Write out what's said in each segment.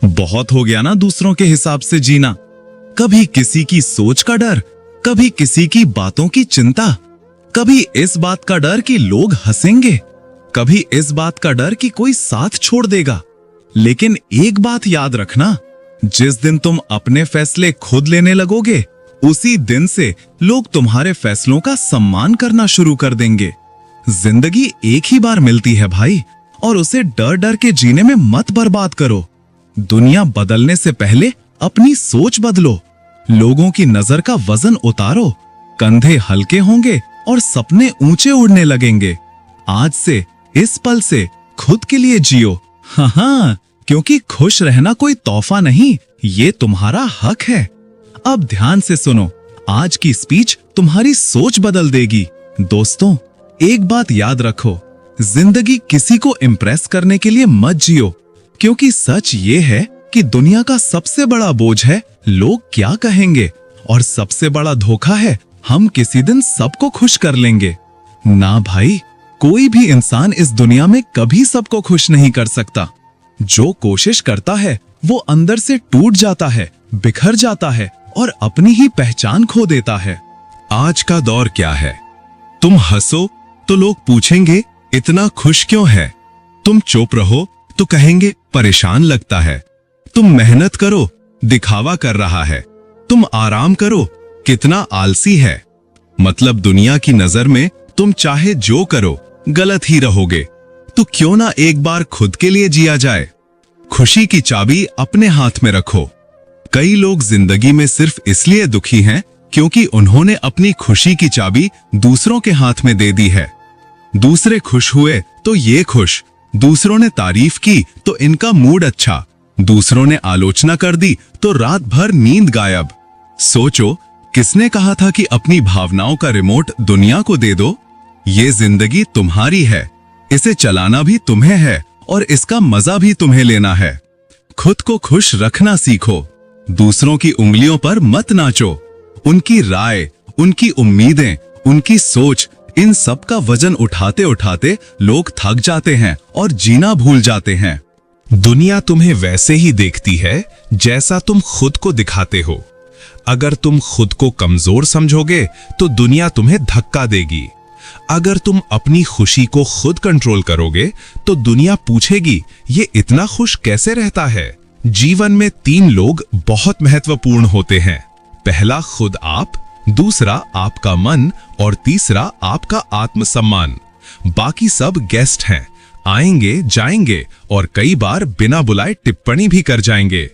बहुत हो गया ना दूसरों के हिसाब से जीना। कभी किसी की सोच का डर, कभी किसी की बातों की चिंता, कभी इस बात का डर कि लोग हंसेंगे, कभी इस बात का डर कि कोई साथ छोड़ देगा। लेकिन एक बात याद रखना, जिस दिन तुम अपने फैसले खुद लेने लगोगे, उसी दिन से लोग तुम्हारे फैसलों का सम्मान करना शुरू कर देंगे। जिंदगी एक ही बार मिलती है भाई, और उसे डर डर के जीने में मत बर्बाद करो। दुनिया बदलने से पहले अपनी सोच बदलो। लोगों की नजर का वजन उतारो, कंधे हल्के होंगे और सपने ऊंचे उड़ने लगेंगे। आज से, इस पल से खुद के लिए जियो। हाँ, क्योंकि खुश रहना कोई तोहफा नहीं, ये तुम्हारा हक है। अब ध्यान से सुनो, आज की स्पीच तुम्हारी सोच बदल देगी। दोस्तों, एक बात याद रखो, जिंदगी किसी को इम्प्रेस करने के लिए मत जियो, क्योंकि सच ये है कि दुनिया का सबसे बड़ा बोझ है लोग क्या कहेंगे, और सबसे बड़ा धोखा है हम किसी दिन सबको खुश कर लेंगे। ना भाई, कोई भी इंसान इस दुनिया में कभी सबको खुश नहीं कर सकता। जो कोशिश करता है वो अंदर से टूट जाता है, बिखर जाता है और अपनी ही पहचान खो देता है। आज का दौर क्या है? तुम हंसो तो लोग पूछेंगे इतना खुश क्यों है? तुम चुप रहो तो कहेंगे परेशान लगता है। तुम मेहनत करो, दिखावा कर रहा है। तुम आराम करो, कितना आलसी है। मतलब दुनिया की नजर में तुम चाहे जो करो, गलत ही रहोगे। तो क्यों ना एक बार खुद के लिए जिया जाए। खुशी की चाबी अपने हाथ में रखो। कई लोग जिंदगी में सिर्फ इसलिए दुखी हैं क्योंकि उन्होंने अपनी खुशी की चाबी दूसरों के हाथ में दे दी है। दूसरे खुश हुए तो ये खुश, दूसरों ने तारीफ की तो इनका मूड अच्छा, दूसरों ने आलोचना कर दी तो रात भर नींद गायब। सोचो, किसने कहा था कि अपनी भावनाओं का रिमोट दुनिया को दे दो? ये जिंदगी तुम्हारी है, इसे चलाना भी तुम्हें है और इसका मजा भी तुम्हें लेना है। खुद को खुश रखना सीखो। दूसरों की उंगलियों पर मत नाचो। उनकी राय, उनकी उम्मीदें, उनकी सोच, इन सब का वजन उठाते उठाते लोग थक जाते हैं और जीना भूल जाते हैं। दुनिया तुम्हें वैसे ही देखती है जैसा तुम खुद को दिखाते हो। अगर तुम खुद को कमजोर समझोगे तो दुनिया तुम्हें धक्का देगी। अगर तुम अपनी खुशी को खुद कंट्रोल करोगे तो दुनिया पूछेगी ये इतना खुश कैसे रहता है। जीवन में 3 लोग बहुत महत्वपूर्ण होते हैं। पहला खुद आप, दूसरा आपका मन और तीसरा आपका आत्मसम्मान। बाकी सब गेस्ट हैं, आएंगे जाएंगे और कई बार बिना बुलाए टिप्पणी भी कर जाएंगे।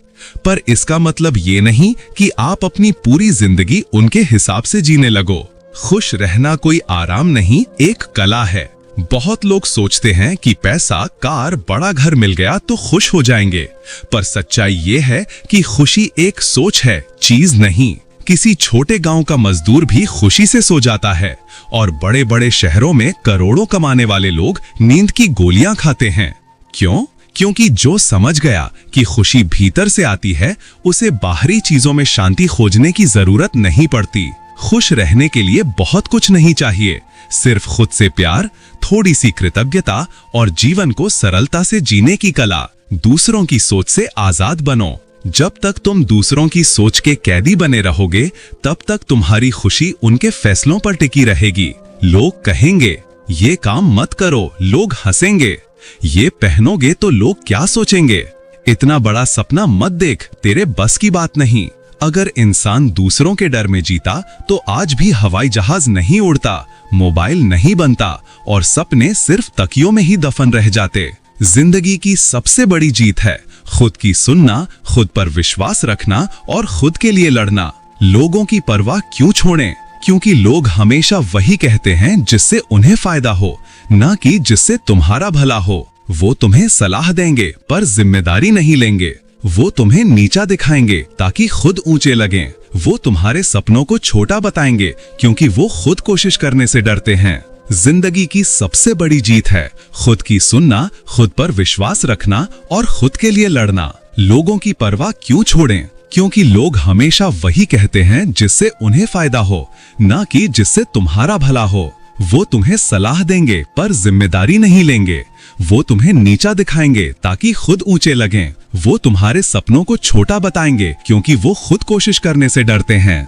पर इसका मतलब ये नहीं कि आप अपनी पूरी जिंदगी उनके हिसाब से जीने लगो। खुश रहना कोई आराम नहीं, एक कला है। बहुत लोग सोचते हैं कि पैसा, कार, बड़ा घर मिल गया तो खुश हो जाएंगे, पर सच्चाई ये है कि खुशी एक सोच है, चीज नहीं। किसी छोटे गांव का मजदूर भी खुशी से सो जाता है और बड़े बड़े शहरों में करोड़ों कमाने वाले लोग नींद की गोलियां खाते हैं। क्यों? क्योंकि जो समझ गया कि खुशी भीतर से आती है, उसे बाहरी चीजों में शांति खोजने की जरूरत नहीं पड़ती। खुश रहने के लिए बहुत कुछ नहीं चाहिए, सिर्फ खुद से प्यार, थोड़ी सी कृतज्ञता और जीवन को सरलता से जीने की कला। दूसरों की सोच से आजाद बनो। जब तक तुम दूसरों की सोच के कैदी बने रहोगे, तब तक तुम्हारी खुशी उनके फैसलों पर टिकी रहेगी। लोग कहेंगे ये काम मत करो, लोग हंसेंगे। ये पहनोगे तो लोग क्या सोचेंगे। इतना बड़ा सपना मत देख, तेरे बस की बात नहीं। अगर इंसान दूसरों के डर में जीता तो आज भी हवाई जहाज नहीं उड़ता, मोबाइल नहीं बनता और सपने सिर्फ तकियों में ही दफन रह जाते। जिंदगी की सबसे बड़ी जीत है खुद की सुनना, खुद पर विश्वास रखना और खुद के लिए लड़ना। लोगों की परवाह क्यों छोड़ें? क्योंकि लोग हमेशा वही कहते हैं जिससे उन्हें फायदा हो, ना कि जिससे तुम्हारा भला हो। वो तुम्हें सलाह देंगे पर जिम्मेदारी नहीं लेंगे। वो तुम्हें नीचा दिखाएंगे ताकि खुद ऊंचे लगें। वो तुम्हारे सपनों को छोटा बताएंगे क्योंकि वो खुद कोशिश करने से डरते हैं। जिंदगी की सबसे बड़ी जीत है खुद की सुनना, खुद पर विश्वास रखना और खुद के लिए लड़ना। लोगों की परवाह क्यों छोड़ें? क्योंकि लोग हमेशा वही कहते हैं जिससे उन्हें फायदा हो, ना कि जिससे तुम्हारा भला हो। वो तुम्हें सलाह देंगे पर जिम्मेदारी नहीं लेंगे। वो तुम्हें नीचा दिखाएंगे ताकि खुद ऊंचे लगें। वो तुम्हारे सपनों को छोटा बताएंगे क्योंकि वो खुद कोशिश करने से डरते हैं।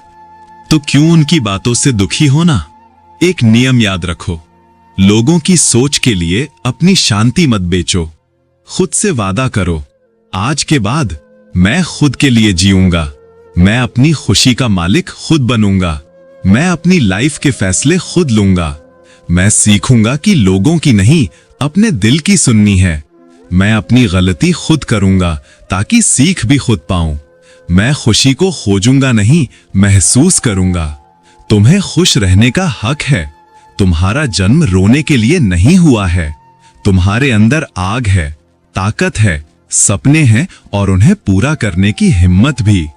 तो क्यों उनकी बातों से दुखी होना? एक नियम याद रखो, लोगों की सोच के लिए अपनी शांति मत बेचो। खुद से वादा करो, आज के बाद मैं खुद के लिए जीऊंगा। मैं अपनी खुशी का मालिक खुद बनूंगा। मैं अपनी लाइफ के फैसले खुद लूंगा। मैं सीखूंगा कि लोगों की नहीं, अपने दिल की सुननी है। मैं अपनी गलती खुद करूंगा ताकि सीख भी खुद पाऊं। मैं खुशी को खोजूंगा नहीं, महसूस करूंगा। तुम्हें खुश रहने का हक है। तुम्हारा जन्म रोने के लिए नहीं हुआ है। तुम्हारे अंदर आग है, ताकत है, सपने हैं और उन्हें पूरा करने की हिम्मत भी।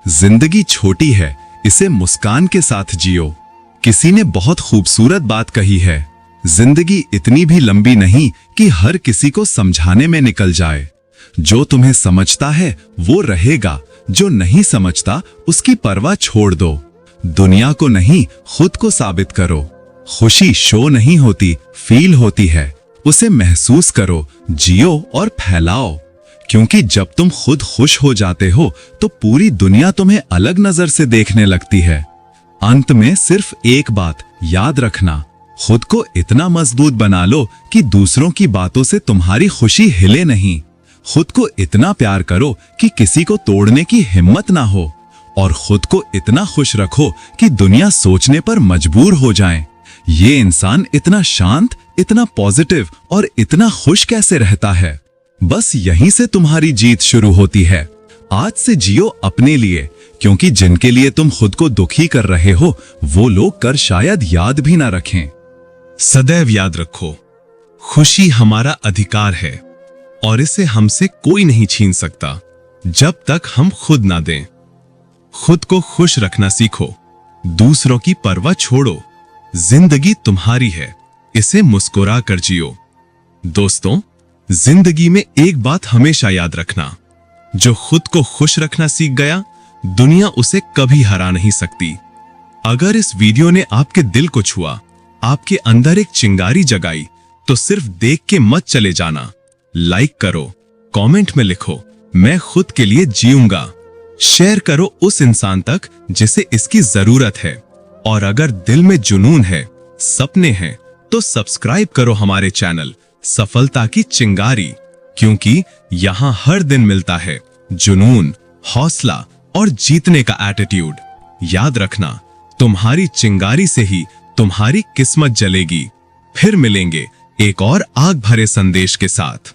जिंदगी छोटी है, इसे मुस्कान के साथ जियो। किसी ने बहुत खूबसूरत बात कही है, जिंदगी इतनी भी लंबी नहीं कि हर किसी को समझाने में निकल जाए। जो तुम्हें समझता है वो रहेगा, जो नहीं समझता उसकी परवाह छोड़ दो। दुनिया को नहीं, खुद को साबित करो। खुशी शो नहीं होती, फील होती है। उसे महसूस करो, जियो और फैलाओ। क्योंकि जब तुम खुद खुश हो जाते हो तो पूरी दुनिया तुम्हें अलग नजर से देखने लगती है। अंत में सिर्फ एक बात याद रखना, खुद को इतना मजबूत बना लो कि दूसरों की बातों से तुम्हारी खुशी हिले नहीं। खुद को इतना प्यार करो कि किसी को तोड़ने की हिम्मत ना हो। और खुद को इतना खुश रखो कि दुनिया सोचने पर मजबूर हो जाए, ये इंसान इतना शांत, इतना पॉजिटिव और इतना खुश कैसे रहता है। बस यहीं से तुम्हारी जीत शुरू होती है। आज से जियो अपने लिए, क्योंकि जिनके लिए तुम खुद को दुखी कर रहे हो वो लोग कर शायद याद भी ना रखें। सदैव याद रखो, खुशी हमारा अधिकार है और इसे हमसे कोई नहीं छीन सकता जब तक हम खुद ना दें। खुद को खुश रखना सीखो, दूसरों की परवाह छोड़ो। जिंदगी तुम्हारी है, इसे मुस्कुरा कर जियो। दोस्तों, जिंदगी में एक बात हमेशा याद रखना, जो खुद को खुश रखना सीख गया, दुनिया उसे कभी हरा नहीं सकती। अगर इस वीडियो ने आपके दिल को छुआ, आपके अंदर एक चिंगारी जगाई, तो सिर्फ देख के मत चले जाना। लाइक करो, कमेंट में लिखो, मैं खुद के लिए जीऊंगा। शेयर करो उस इंसान तक जिसे इसकी जरूरत है। और अगर दिल में जुनून है, सपने हैं, तो सब्सक्राइब करो हमारे चैनल सफलता की चिंगारी, क्योंकि यहां हर दिन मिलता है जुनून, हौसला और जीतने का एटीट्यूड। याद रखना, तुम्हारी चिंगारी से ही तुम्हारी किस्मत जलेगी। फिर मिलेंगे एक और आग भरे संदेश के साथ।